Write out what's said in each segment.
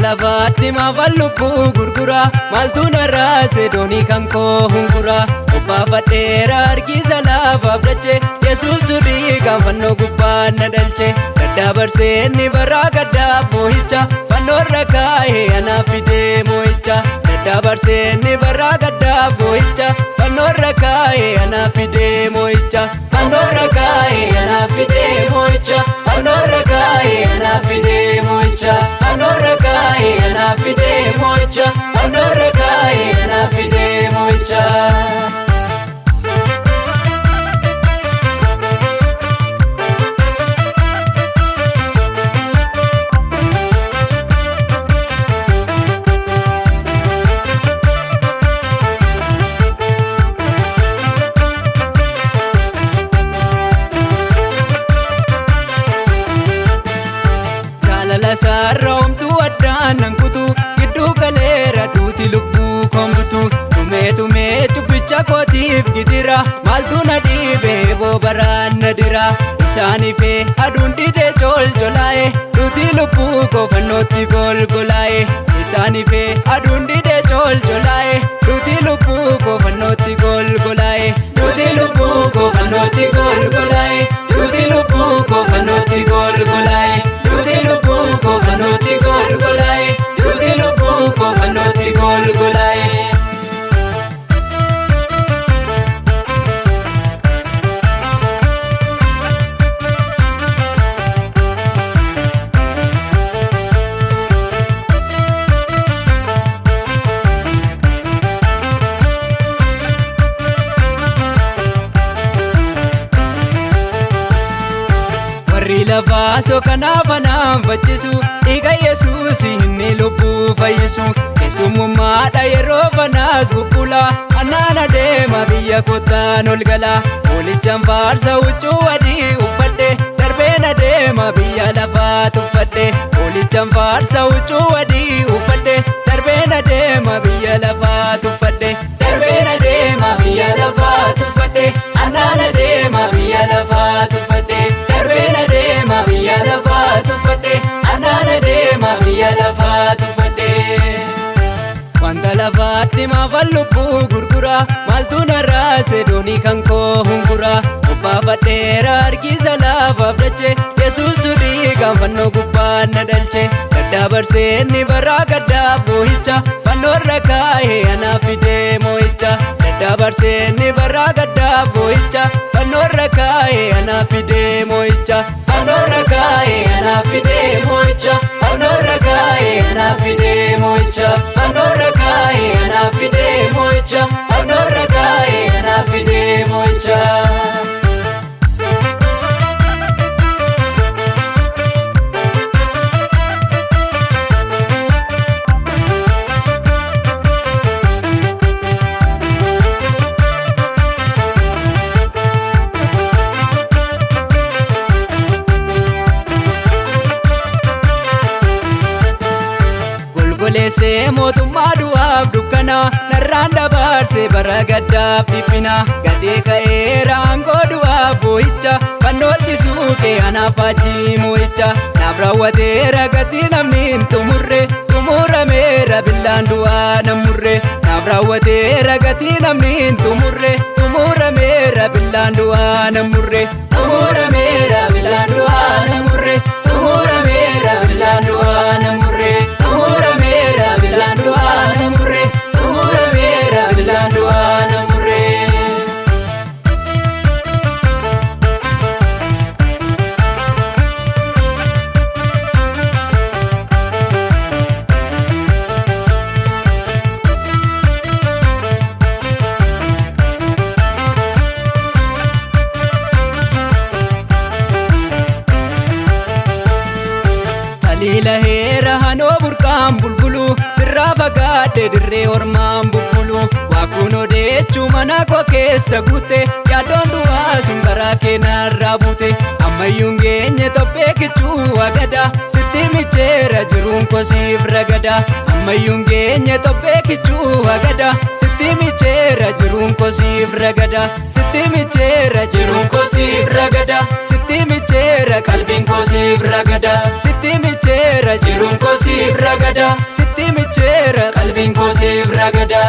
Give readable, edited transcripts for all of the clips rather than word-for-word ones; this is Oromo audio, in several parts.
lafatti maafan lubbuu gurgura maaltu narraa sedoonii kan koo hungura obbaafadheera harkisa lafaaf dache Yesuus turii kan fannoo gubbaan na dhalche daddabarsee inni baraa gaddaa boo'icha fannoorra kaa'ee anaaf fidee moo'icha daddabarsee inni baraa gaddaa boo'icha fannoorra kaa'ee anaaf fidee moo'icha fannoorra kaa'ee anaaf fidee moo'icha fannoorra kaa'ee anaaf fidee moo'icha fannoorra kaa'ee anaaf fidee moo'icha fannoorra kaa'ee anaaf fidee moo'icha. Sarra homtuu addaan nan kutu gidduu galeera duuti lubbuu kombutu tumee cubbicha kootiif gidira maaltu na dhiibee boobaraan na dira isaaniifee aduun didee colcholaa'e duuti lubbuu koo fannootti golgolaa'e isaaniifee aduun didee colcholaa'e duuti lubbuu koo fannootti golgolaa'e duuti lubbuu koo fannootti golgolaa'e duuti lubbuu koo fannootti golgolaa'e duuti lubbuu koo fannootti golgolaa'e duuti lubbuu koo fannootti golgolaa'e. Warri lafaa kanaaf anaan faccisu dhiiga Yesuus inni lubbuu fayyisu keessummummaadha yeroo fanaas bubbula annaan adeema biyya kottaan ol gala moolichaan faarsa huccuu adii uffadhe darbeen adeema biyya lafaa tuffadhe moolichaan faarsa huccuu adii uffadhe darbeen adeema biyya lafaa tuffadhe darbeen adeema biyya lafaa tuffadhe annaan adeema biyya lafaa tuffadhe darbeen adeema biyya lafaa tuffadhe annaan adeema biyya lafaa tuffadhe. Wanta lafaatti maafan lubbuu gurgura maaltu narraa sedoonii kan koo hungura obbaafadheera harkisa lafaaf dache Yesuus turii kan fannoo gubbaan na dhalche daddabarsee inni baraa gaddaa boo'icha fannoorra kaa'ee anaaf fidee moo'icha daddabarsee inni baraa gaddaa boo'icha fannoorra kaa'ee anaaf fidee moo'icha fannoorra kaa'ee anaaf fidee moo'icha fannoorra kaa'ee anaaf fidee moo'icha fannoorra kaa'ee anaaf fidee moo'icha fannoorra kaa'ee anaaf fidee moo'icha. Golgoleessee mootummaa du'aaf dukkana narraan dabarsee bara gaddaaf dhiphina gatee ka'eera aangoo du'aaf boo'icha fannootti suuqee anaaf achii moo'icha naaf raawwateera gatii namni hin xumurameera billaan du'aa nan murre naaf raawwateera gatii namni hin xumurameera billaan du'aa nan murre xumurameera billaan du'aa nan murre xumurameera billaan du'aa nan murre xumurameera billaan du'aa nan murre xumurameera billaan du'aa nan murre. Ilaheera hanoo burqaan bulbulu sirraa fagaadhe dirree ormaan bubbulu waakuun odeechuu mana koo keessa guute yaadoon du'aa sun karaa keenarraa buute ammayyuun geenye tophee kichuu agada sitti micheera jiruun kosiif ragada ammayyuun geenye tophee kichuu agada sitti micheera jiruun kosiif ragada sitti micheera jiruun kosiif ragada sitti micheera micheera qalbiin koo siif ragada sitti micheera jiruun koo siif ragada sitti micheera qalbiin koo siif ragada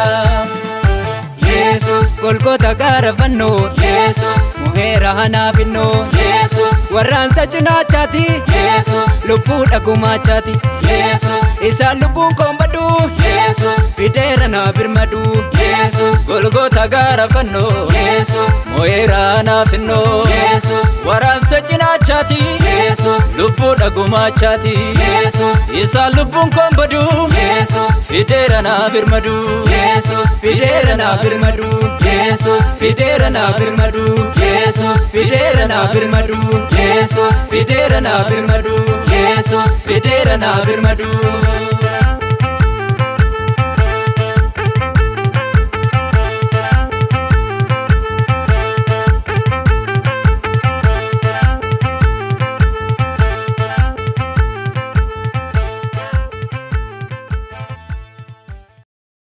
Yesus Golgota gara fannoo Yesus muheera hanaafannoo Yesus warraansa cinaachaati Yesus lubbuudha gumaachaati Yesus isaan lubbuun koon badu Yesus fideera naa birmadu Yesus Golgota gara fannoo Yesus muheera hanaafannoo Yesus warraansa cinaachaati Yesus lubbuudha gumaachaati Yesus isaan lubbuun koon badu Yesus fideera naa birmadu Yesus fideera naa birmadu Yesus fideera naa birmadu Yesus fideera naa birmadu Yesus fideera naa birmadu Yesus fideera naa birmadu